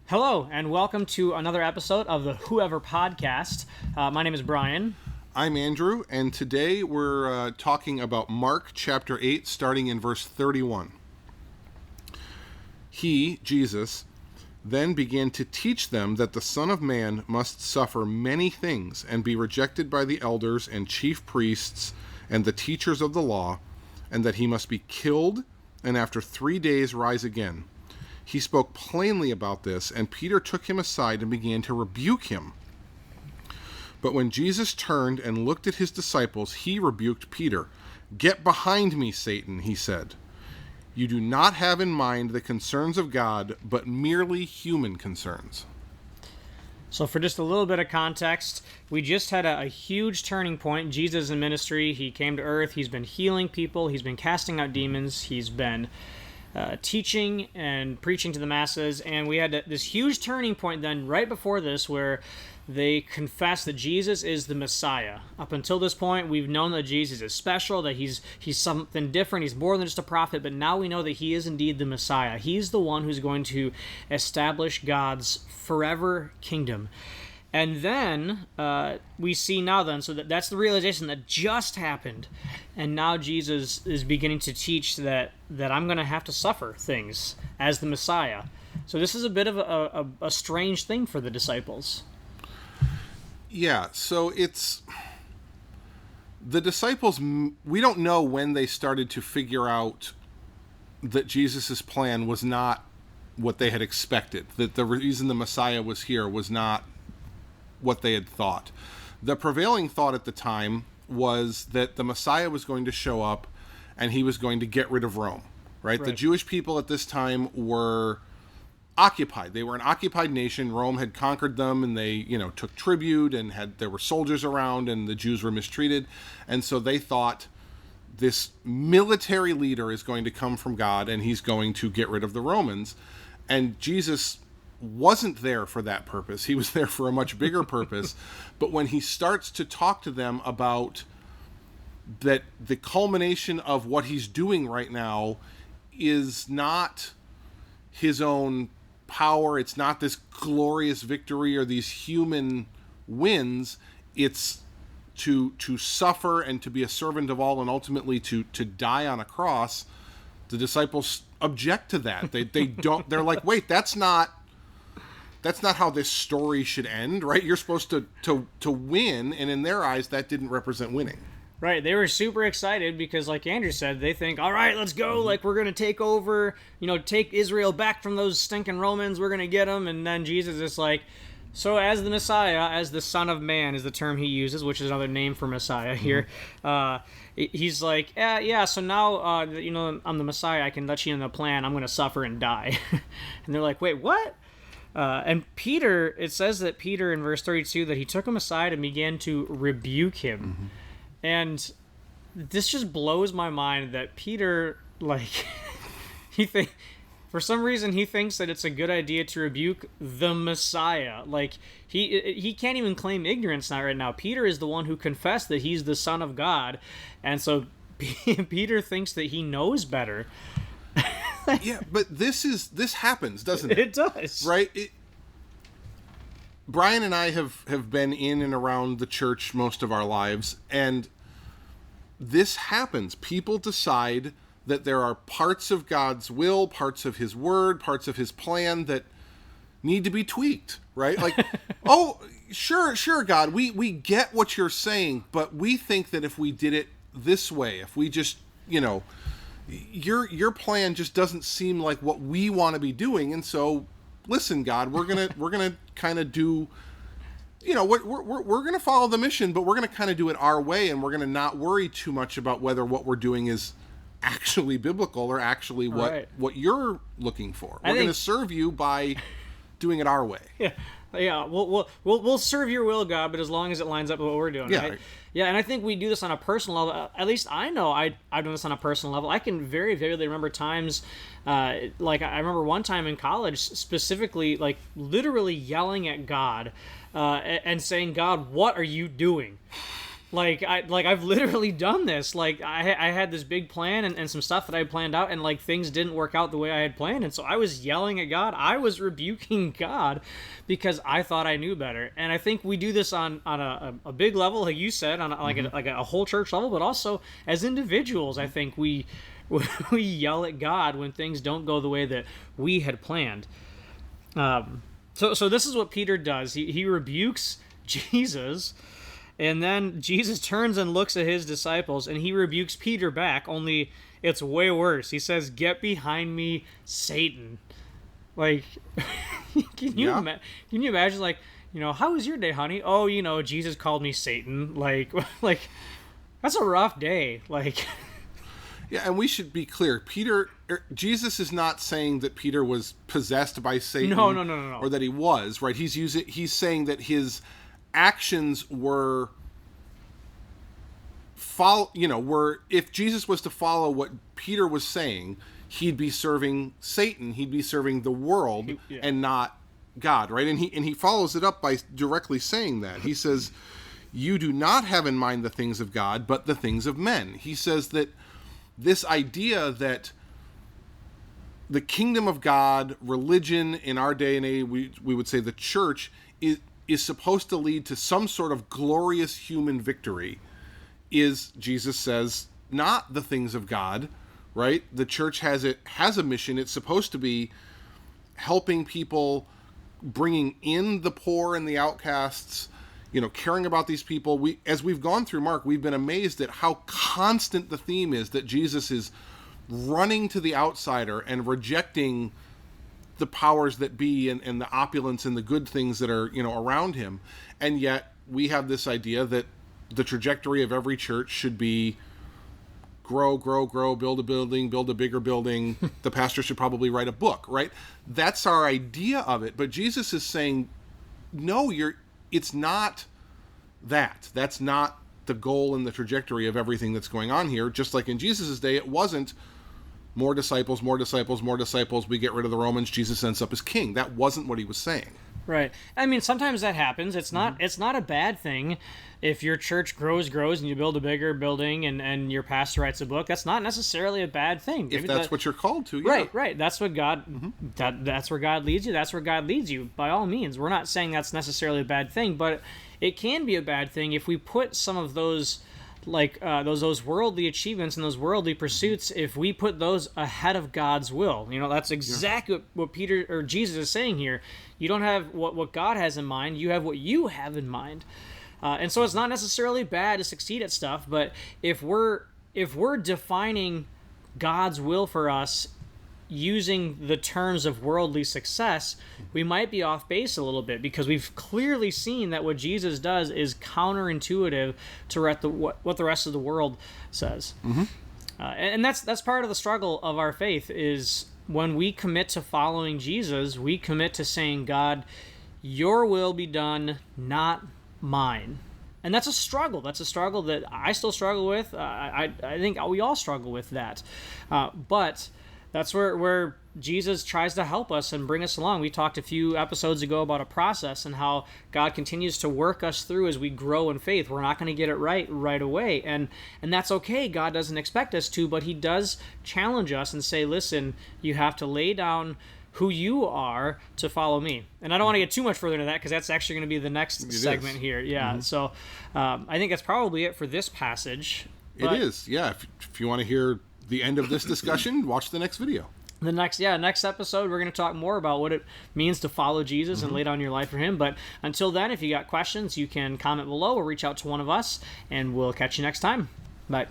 Hello, and welcome to another episode of the Whoever Podcast. My name is Brian. I'm Andrew, and today we're talking about Mark chapter 8, starting in verse 31. He, Jesus, then began to teach them that the Son of Man must suffer many things and be rejected by the elders and chief priests and the teachers of the law, and that he must be killed and after 3 days rise again. He spoke plainly about this, and Peter took him aside and began to rebuke him. But when Jesus turned and looked at his disciples, he rebuked Peter. "Get behind me, Satan," he said. "You do not have in mind the concerns of God, but merely human concerns." So for just a little bit of context, we just had a huge turning point. Jesus in ministry, he came to earth, he's been healing people, he's been casting out demons, he's been teaching and preaching to the masses, and we had this huge turning point then right before this where they confessed that Jesus is the Messiah. Up until this point, we've known that Jesus is special, that he's something different, he's more than just a prophet, but now we know that he is indeed the Messiah. He's the one who's going to establish God's forever kingdom. And then we see now then, so that's the realization that just happened. And now Jesus is beginning to teach that I'm going to have to suffer things as the Messiah. So this is a bit of a strange thing for the disciples. Yeah, so it's... The disciples, we don't know when they started to figure out that Jesus' plan was not what they had expected. That the reason the Messiah was here was not what they had thought. The prevailing thought at the time was that the Messiah was going to show up and he was going to get rid of Rome, right? The Jewish people at this time were occupied. They were an occupied nation. Rome had conquered them, and they, took tribute, and there were soldiers around, and the Jews were mistreated. And so they thought this military leader is going to come from God and he's going to get rid of the Romans. And Jesus wasn't there for that purpose. He was there for a much bigger purpose. But when he starts to talk to them about that the culmination of what he's doing right now is not his own power, it's not this glorious victory or these human wins, it's to suffer and to be a servant of all and ultimately to die on a cross, the disciples object to that. They don't, they're like, wait, that's not how this story should end, right? You're supposed to win, and in their eyes, that didn't represent winning. Right, they were super excited because, like Andrew said, they think, all right, let's go, like, we're going to take over, take Israel back from those stinking Romans, we're going to get them, and then Jesus is like, so as the Messiah, as the Son of Man is the term he uses, which is another name for Messiah here, he's like, yeah, so now, I'm the Messiah, I can let you in the plan, I'm going to suffer and die. And they're like, wait, what? And Peter, it says that Peter in verse 32, that he took him aside and began to rebuke him. Mm-hmm. And this just blows my mind that Peter, for some reason he thinks that it's a good idea to rebuke the Messiah. Like, he can't even claim ignorance right now. Peter is the one who confessed that he's the Son of God. And so Peter thinks that he knows better. Yeah, but this happens, doesn't it? It does. Right? Brian and I have been in and around the church most of our lives, and this happens. People decide that there are parts of God's will, parts of his word, parts of his plan that need to be tweaked, right? Like, oh, sure, God, we get what you're saying, but we think that if we did it this way, if we just, your plan just doesn't seem like what we want to be doing, and so listen, God, we're gonna kind of do, we're gonna follow the mission, but we're gonna kind of do it our way, and we're gonna not worry too much about whether what we're doing is actually biblical or actually what you're looking for. We're gonna serve you by doing it our way. Yeah, we'll serve your will, God, but as long as it lines up with what we're doing. Yeah. Right? Yeah, and I think we do this on a personal level. At least I know I've done this on a personal level. I can very vividly remember times, like I remember one time in college, specifically, like literally yelling at God and saying, God, what are you doing? I've literally done this. Like I had this big plan and some stuff that I planned out, and like things didn't work out the way I had planned, and so I was yelling at God. I was rebuking God because I thought I knew better. And I think we do this on a big level, like you said, on like a whole church level, but also as individuals. I think we yell at God when things don't go the way that we had planned. So this is what Peter does. He rebukes Jesus. And then Jesus turns and looks at his disciples, and he rebukes Peter back, only it's way worse. He says, "Get behind me, Satan." Like, can you imagine, like, how was your day, honey? Oh, Jesus called me Satan. Like, that's a rough day. Like, yeah, and we should be clear. Jesus is not saying that Peter was possessed by Satan. No. Or that he was, right? He's saying that his actions were if Jesus was to follow what Peter was saying, he'd be serving Satan, he'd be serving the world, and not God, right? And he follows it up by directly saying that. He says, "You do not have in mind the things of God, but the things of men." He says that this idea that the kingdom of God, religion in our day and age, we would say the church, is supposed to lead to some sort of glorious human victory, is, Jesus says, not the things of God, right? The church has a mission. It's supposed to be helping people, bringing in the poor and the outcasts, caring about these people. As we've gone through Mark, we've been amazed at how constant the theme is that Jesus is running to the outsider and rejecting the powers that be and the opulence and the good things that are around him. And yet we have this idea that the trajectory of every church should be grow, build a building, build a bigger building. The pastor should probably write a book, right? That's our idea of it. But Jesus is saying, no, it's not that. That's not the goal and the trajectory of everything that's going on here. Just like in Jesus' day, it wasn't more disciples, we get rid of the Romans, Jesus ends up as king. That wasn't what he was saying. Right. I mean, sometimes that happens. It's not a bad thing if your church grows and you build a bigger building and your pastor writes a book. That's not necessarily a bad thing. If that's what you're called to, yeah. Right. That's what God that's where God leads you. That's where God leads you, by all means. We're not saying that's necessarily a bad thing, but it can be a bad thing if we put some of those those worldly achievements and those worldly pursuits, if we put those ahead of God's will. That's exactly what Peter or Jesus is saying here. You don't have what God has in mind, you have what you have in mind. And so it's not necessarily bad to succeed at stuff, but if we're defining God's will for us using the terms of worldly success, we might be off base a little bit, because we've clearly seen that what Jesus does is counterintuitive to what the rest of the world says. And that's part of the struggle of our faith, is when we commit to following Jesus, we commit to saying, God, your will be done, not mine. And that's a struggle. That's a struggle that I still struggle with. I think we all struggle with that. But that's where Jesus tries to help us and bring us along. We talked a few episodes ago about a process and how God continues to work us through as we grow in faith. We're not going to get it right away. And that's okay. God doesn't expect us to, but he does challenge us and say, listen, you have to lay down who you are to follow me. And I don't want to get too much further into that, because that's actually going to be the next segment here. Yeah. So I think that's probably it for this passage. It is. Yeah. If you want to hear the end of this discussion, watch the next video. The next episode, we're going to talk more about what it means to follow Jesus and lay down your life for him. But until then, if you got questions, you can comment below or reach out to one of us, and we'll catch you next time. Bye.